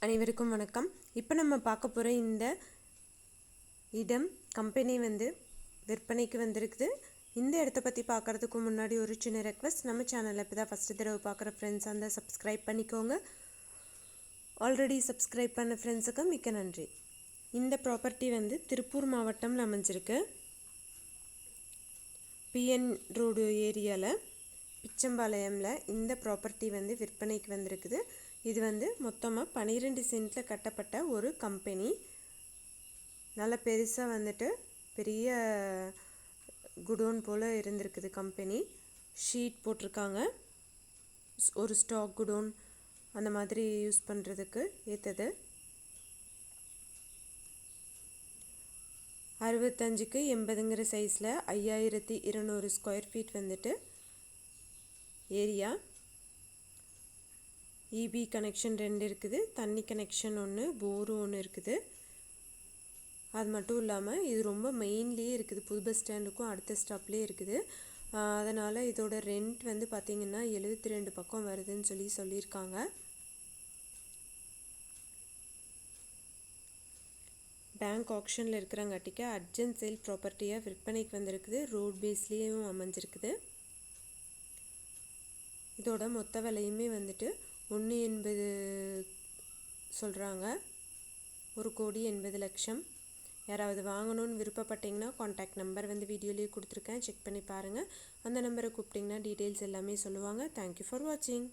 அனைவருக்கும் வணக்கம். இப்போ நம்ம பார்க்க போகிற இந்த இடம் கம்பெனி விற்பனைக்கு வந்திருக்குது. இந்த இடத்த பற்றி பார்க்குறதுக்கு முன்னாடி ஒரு சின்ன ரெக்வஸ்ட், நம்ம சேனலில் இப்போ தான் ஃபஸ்ட்டு தடவை பார்க்குற ஃப்ரெண்ட்ஸ் அந்த சப்ஸ்கிரைப் பண்ணிக்கோங்க. ஆல்ரெடி சப்ஸ்கிரைப் பண்ண ஃப்ரெண்ட்ஸுக்கு மிக்க நன்றி. இந்த ப்ராப்பர்ட்டி திருப்பூர் மாவட்டம்ல அமைஞ்சிருக்கு. பிஎன் ரோடு ஏரியாவில் பிச்சம்பாளையமில் இந்த ப்ராப்பர்ட்டி விற்பனைக்கு வந்திருக்குது. இது மொத்தமாக 12 சென்ட்டில் கட்டப்பட்ட ஒரு கம்பெனி. நல்ல பெருசாக பெரிய குடோன் போல் இருந்திருக்குது கம்பெனி. ஷீட் போட்டிருக்காங்க. ஒரு ஸ்டாக் குடோன் அந்த மாதிரி யூஸ் பண்ணுறதுக்கு ஏற்றது. 65க்கு 80ங்கிற சைஸில் 5200 square feet area. EB connection 2 இருக்குது, தண்ணி கனெக்ஷன் 1, போரும் 1 இருக்குது. அது மட்டும் இல்லாமல் இது ரொம்ப மெயின்லேயே இருக்குது, புது பஸ் ஸ்டாண்டுக்கும் அடுத்த ஸ்டாப்லேயே இருக்குது. அதனால் இதோட ரெண்ட் பார்த்திங்கன்னா 72 பக்கம் வருதுன்னு சொல்லியிருக்காங்க. பேங்க் ஆக்ஷனில் இருக்கிறங்காட்டிக்கு அர்ஜென்ட் சேல் ப்ராப்பர்ட்டியாக விற்பனைக்கு வந்திருக்குது. ரோட் பேஸ்லேயும் அமைஞ்சிருக்குது. இதோட மொத்த விலையுமே 1.80 சொல்கிறாங்க. 1,80,00,000. யாராவது வாங்கணும்னு விருப்பப்பட்டிங்கன்னா காண்டாக்ட் நம்பர் வீடியோலேயே கொடுத்துருக்கேன், செக் பண்ணி பாருங்கள். அந்த நம்பரை கூப்பிட்டிங்கன்னா டீட்டெயில்ஸ் எல்லாமே சொல்லுவாங்க. தேங்க்யூ ஃபார் வாட்சிங்.